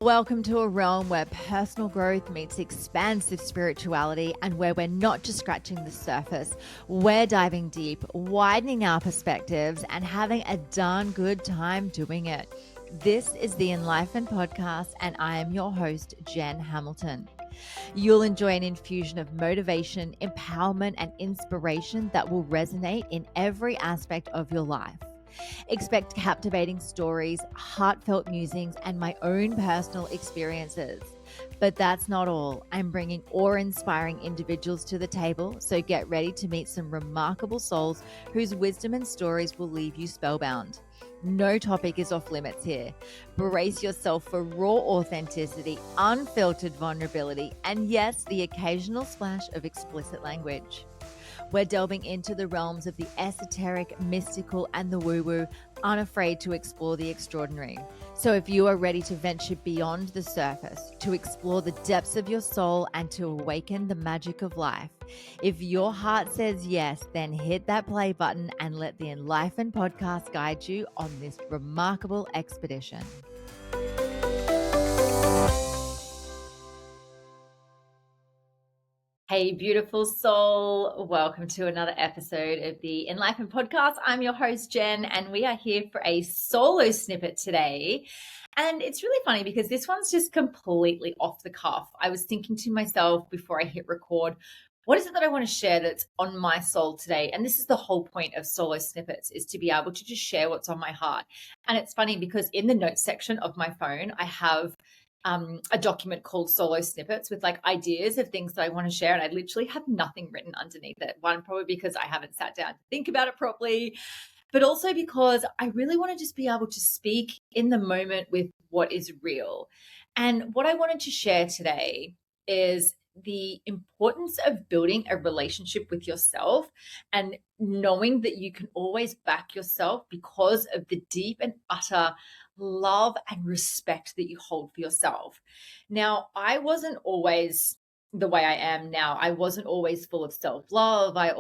Welcome to a realm where personal growth meets expansive spirituality and where we're not just scratching the surface. We're diving deep, widening our perspectives, and having a darn good time doing it. This is the Enlightenment Podcast, and I am your host, Jen Hamilton. You'll enjoy an infusion of motivation, empowerment, and inspiration that will resonate in every aspect of your life. Expect captivating stories, heartfelt musings, and my own personal experiences. But that's not all. I'm bringing awe-inspiring individuals to the table, so get ready to meet some remarkable souls whose wisdom and stories will leave you spellbound. No topic is off limits here. Brace yourself for raw authenticity, unfiltered vulnerability, and yes, the occasional splash of explicit language. We're delving into the realms of the esoteric, mystical, and the woo-woo, unafraid to explore the extraordinary. So if you are ready to venture beyond the surface, to explore the depths of your soul, and to awaken the magic of life, if your heart says yes, then hit that play button and let the Enlightenment Podcast guide you on this remarkable expedition. Hey, beautiful soul. Welcome to another episode of the Enlightenment Podcast. I'm your host, Jen, and we are here for a solo snippet today. And it's really funny because this one's just completely off the cuff. I was thinking to myself before I hit record, what is it that I want to share that's on my soul today? And this is the whole point of solo snippets, is to be able to just share what's on my heart. And it's funny because in the notes section of my phone, I have a document called Soul'o Snippets with like ideas of things that I want to share. And I literally have nothing written underneath it. One, probably because I haven't sat down to think about it properly, but also because I really want to just be able to speak in the moment with what is real. And what I wanted to share today is the importance of building a relationship with yourself and knowing that you can always back yourself because of the deep and utter love and respect that you hold for yourself. Now, I wasn't always the way I am now. I wasn't always full of self-love. I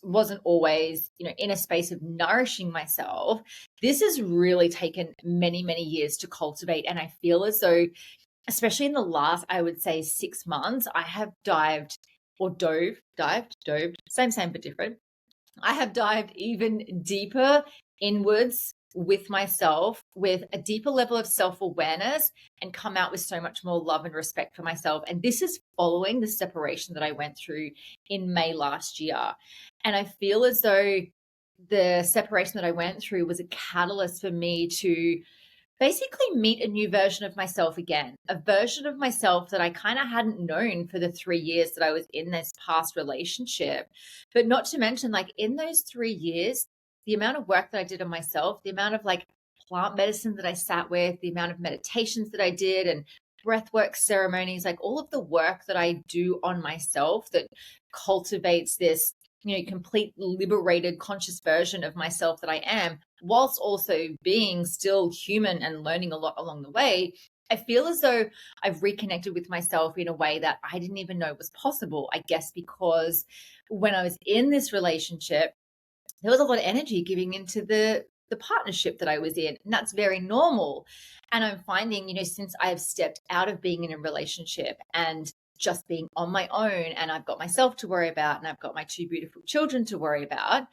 wasn't always, in a space of nourishing myself. This has really taken many, many years to cultivate. And I feel as though, especially in the last, I would say 6 months, I have dived, same, but different. I have dived even deeper inwards with myself, with a deeper level of self-awareness, and come out with so much more love and respect for myself. And this is following the separation that I went through in May last year. And I feel as though the separation that I went through was a catalyst for me to basically meet a new version of myself again, a version of myself that I kind of hadn't known for the 3 years that I was in this past relationship. But not to mention, like, in those 3 years, the amount of work that I did on myself, the amount of like plant medicine that I sat with, the amount of meditations that I did and breathwork ceremonies, like all of the work that I do on myself that cultivates this, complete liberated conscious version of myself that I am, whilst also being still human and learning a lot along the way. I feel as though I've reconnected with myself in a way that I didn't even know was possible, I guess, because when I was in this relationship, there was a lot of energy giving into the partnership that I was in. And that's very normal. And I'm finding, since I've stepped out of being in a relationship and just being on my own, and I've got myself to worry about, and I've got my 2 beautiful children to worry about,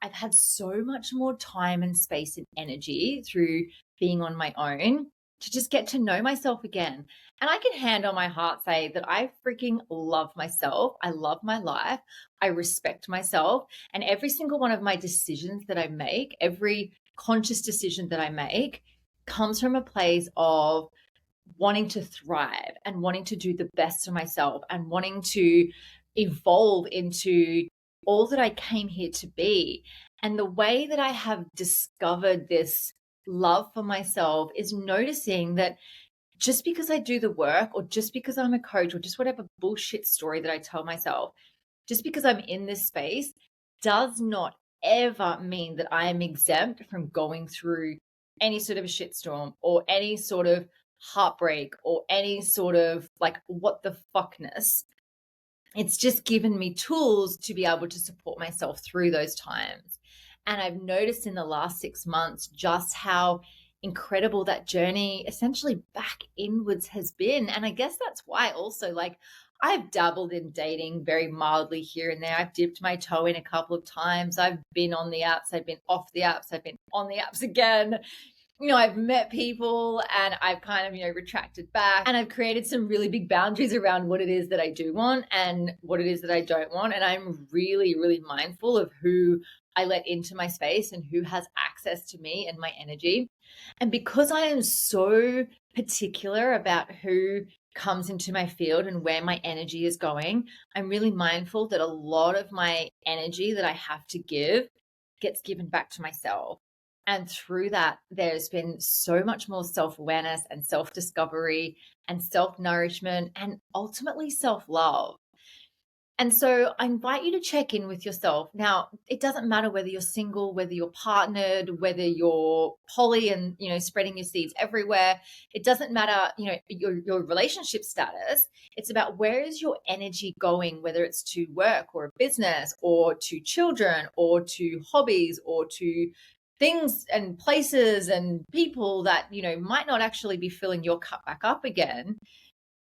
I've had so much more time and space and energy through being on my own to just get to know myself again. And I can hand on my heart say that I freaking love myself. I love my life. I respect myself. And every single one of my decisions that I make, every conscious decision that I make, comes from a place of wanting to thrive and wanting to do the best for myself and wanting to evolve into all that I came here to be. And the way that I have discovered this love for myself is noticing that just because I do the work, or just because I'm a coach, or just whatever bullshit story that I tell myself, just because I'm in this space does not ever mean that I am exempt from going through any sort of a shitstorm or any sort of heartbreak or any sort of like what the fuckness. It's just given me tools to be able to support myself through those times. And I've noticed in the last 6 months just how incredible that journey essentially back inwards has been. And I guess that's why also, like, I've dabbled in dating very mildly here and there. I've dipped my toe in a couple of times. I've been on the apps, I've been off the apps, I've been on the apps again. I've met people and I've kind of, retracted back, and I've created some really big boundaries around what it is that I do want and what it is that I don't want. And I'm really, really mindful of who I let into my space and who has access to me and my energy. And because I am so particular about who comes into my field and where my energy is going, I'm really mindful that a lot of my energy that I have to give gets given back to myself. And through that, there's been so much more self-awareness and self-discovery and self-nourishment and ultimately self-love. And so I invite you to check in with yourself. Now, it doesn't matter whether you're single, whether you're partnered, whether you're poly and, spreading your seeds everywhere. It doesn't matter, your relationship status. It's about where is your energy going, whether it's to work or a business or to children or to hobbies or to things and places and people that, might not actually be filling your cup back up again.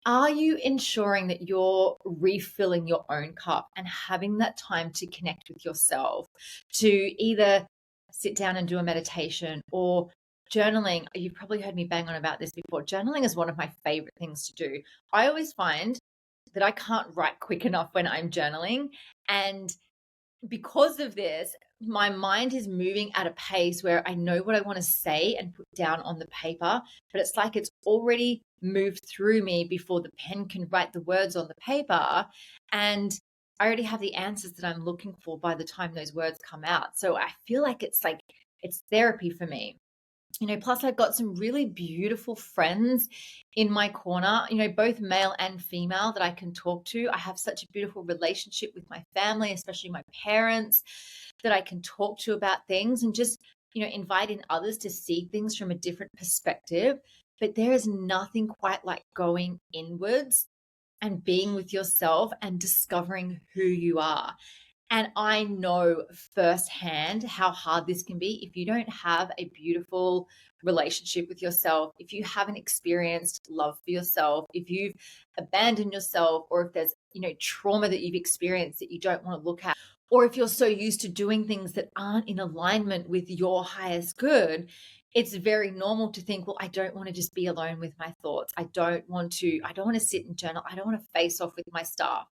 Are you ensuring that you're refilling your own cup and having that time to connect with yourself, to either sit down and do a meditation or journaling? You've probably heard me bang on about this before. Journaling is one of my favorite things to do. I always find that I can't write quick enough when I'm journaling. And because of this, my mind is moving at a pace where I know what I want to say and put down on the paper, but it's like it's already moved through me before the pen can write the words on the paper. And I already have the answers that I'm looking for by the time those words come out. So I feel like it's therapy for me. Plus I've got some really beautiful friends in my corner, both male and female, that I can talk to. I have such a beautiful relationship with my family, especially my parents, that I can talk to about things and just, invite in others to see things from a different perspective. But there is nothing quite like going inwards and being with yourself and discovering who you are. And I know firsthand how hard this can be if you don't have a beautiful relationship with yourself, if you haven't experienced love for yourself, if you've abandoned yourself, or if there's, trauma that you've experienced that you don't want to look at, or if you're so used to doing things that aren't in alignment with your highest good. It's very normal to think, well, I don't want to just be alone with my thoughts. I don't want to sit and journal. I don't want to face off with my stuff.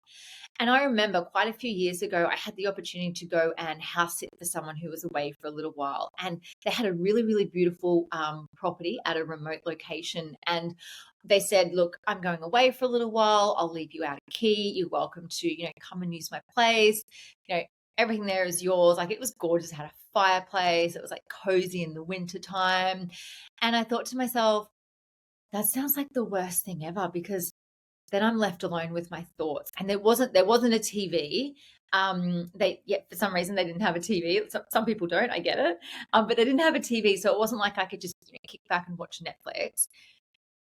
And I remember quite a few years ago, I had the opportunity to go and house sit for someone who was away for a little while. And they had a really, really beautiful property at a remote location. And they said, look, I'm going away for a little while. I'll leave you out a key. You're welcome to, come and use my place. Everything there is yours. Like, it was gorgeous. It had a fireplace. It was like cozy in the winter time. And I thought to myself, that sounds like the worst thing ever, because then I'm left alone with my thoughts. And there wasn't a TV. For some reason they didn't have a TV. Some people don't, I get it. But they didn't have a TV. So it wasn't like I could just kick back and watch Netflix.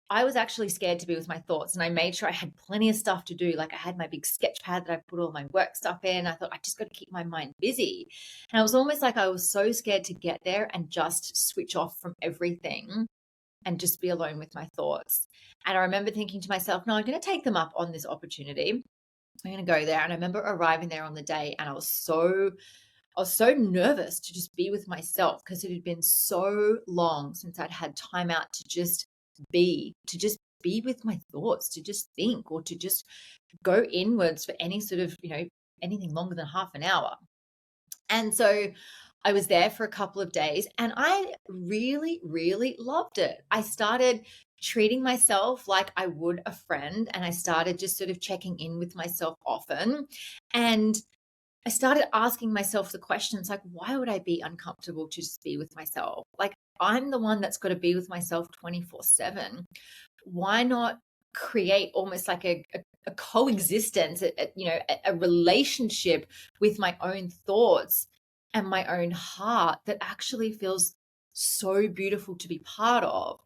I was actually scared to be with my thoughts, and I made sure I had plenty of stuff to do. Like, I had my big sketch pad that I put all my work stuff in. I thought, I just got to keep my mind busy. And I was almost like I was so scared to get there and just switch off from everything and just be alone with my thoughts. And I remember thinking to myself, no, I'm going to take them up on this opportunity. I'm going to go there. And I remember arriving there on the day, and I was so nervous to just be with myself, because it had been so long since I'd had time out to just be with my thoughts, to just think, or to just go inwards for any sort of, anything longer than half an hour. And so I was there for a couple of days, and I really, really loved it. I started treating myself like I would a friend, and I started just sort of checking in with myself often. And I started asking myself the questions like, why would I be uncomfortable to just be with myself? Like, I'm the one that's got to be with myself 24/7. Why not create almost like a coexistence, a relationship with my own thoughts and my own heart that actually feels so beautiful to be part of?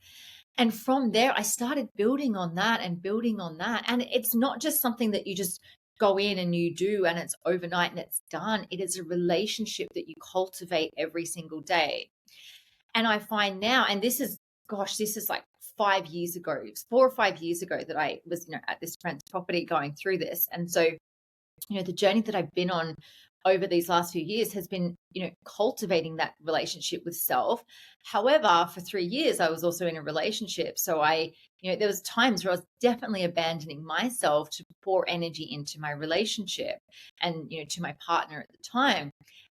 And from there, I started building on that and building on that. And it's not just something that you just go in and you do and it's overnight and it's done. It is a relationship that you cultivate every single day. And I find now, and this is like 5 years ago, 4 or 5 years ago that I was, at this friend's property going through this. And so, the journey that I've been on over these last few years has been, cultivating that relationship with self. However, for 3 years, I was also in a relationship. So there was times where I was definitely abandoning myself to pour energy into my relationship and, to my partner at the time.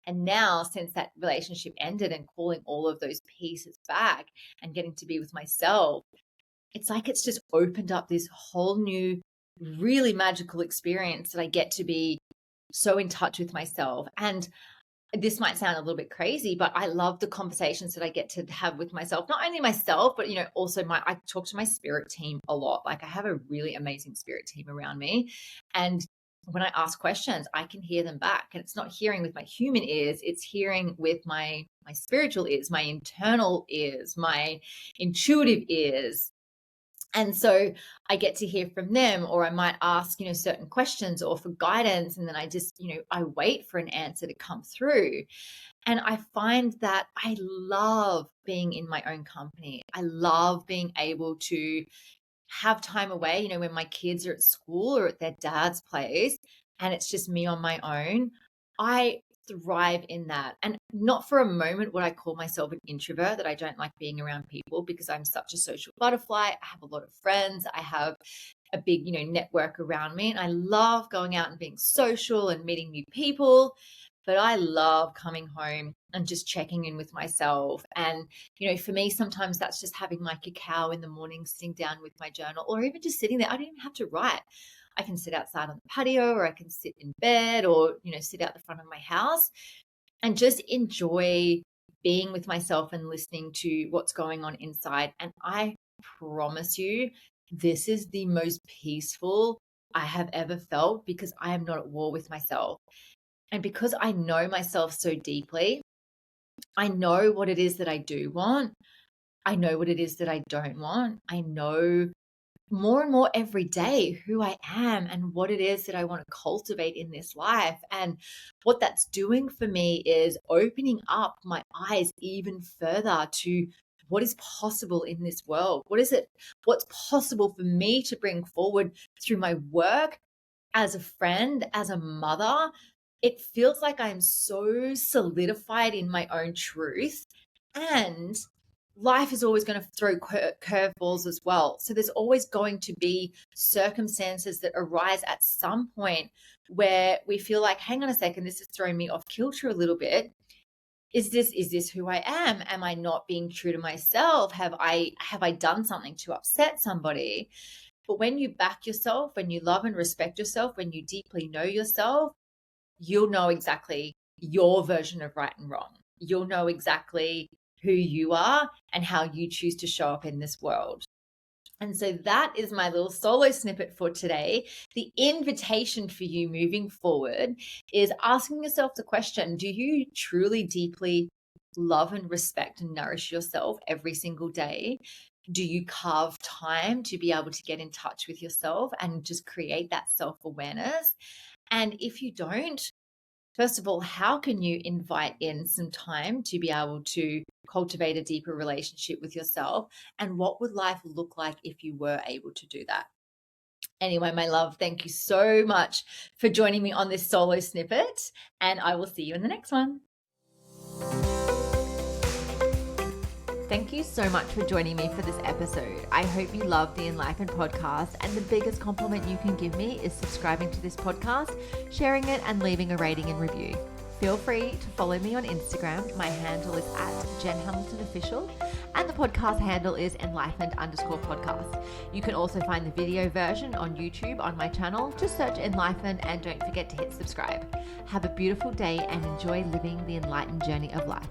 And now, since that relationship ended and calling all of those pieces back and getting to be with myself, it's like it's just opened up this whole new, really magical experience that I get to be so in touch with myself. And this might sound a little bit crazy, but I love the conversations that I get to have with myself, not only myself, but, also I talk to my spirit team a lot. Like, I have a really amazing spirit team around me. And when I ask questions, I can hear them back. And it's not hearing with my human ears, it's hearing with my spiritual ears, my internal ears, my intuitive ears. And so I get to hear from them, or I might ask, certain questions or for guidance. And then I just, I wait for an answer to come through. And I find that I love being in my own company. I love being able to have time away, when my kids are at school or at their dad's place and it's just me on my own. I thrive in that. And not for a moment would I call myself an introvert, that I don't like being around people, because I'm such a social butterfly. I have a lot of friends. I have a big, network around me, and I love going out and being social and meeting new people. But I love coming home and just checking in with myself. And, for me, sometimes that's just having my cacao in the morning, sitting down with my journal, or even just sitting there. I don't even have to write. I can sit outside on the patio, or I can sit in bed, or, sit out the front of my house and just enjoy being with myself and listening to what's going on inside. And I promise you, this is the most peaceful I have ever felt, because I am not at war with myself. And because I know myself so deeply, I know what it is that I do want. I know what it is that I don't want. I know more and more every day who I am and what it is that I want to cultivate in this life. And what that's doing for me is opening up my eyes even further to what is possible in this world. What's possible for me to bring forward through my work, as a friend, as a mother. It feels like I'm so solidified in my own truth, and life is always going to throw curveballs as well. So there's always going to be circumstances that arise at some point where we feel like, hang on a second, this is throwing me off kilter a little bit. Is this who I am? Am I not being true to myself? Have I done something to upset somebody? But when you back yourself, when you love and respect yourself, when you deeply know yourself, you'll know exactly your version of right and wrong. You'll know exactly who you are and how you choose to show up in this world. And so that is my little solo snippet for today. The invitation for you moving forward is asking yourself the question, do you truly deeply love and respect and nourish yourself every single day? Do you carve time to be able to get in touch with yourself and just create that self-awareness? And if you don't, first of all, how can you invite in some time to be able to cultivate a deeper relationship with yourself? And what would life look like if you were able to do that? Anyway, my love, thank you so much for joining me on this solo snippet, and I will see you in the next one. Thank you so much for joining me for this episode. I hope you love the Enlightened podcast, and the biggest compliment you can give me is subscribing to this podcast, sharing it, and leaving a rating and review. Feel free to follow me on Instagram. My handle is @JenHamiltonOfficial, and the podcast handle is enlightened_podcast. You can also find the video version on YouTube on my channel. Just search Enlightened, and don't forget to hit subscribe. Have a beautiful day and enjoy living the enlightened journey of life.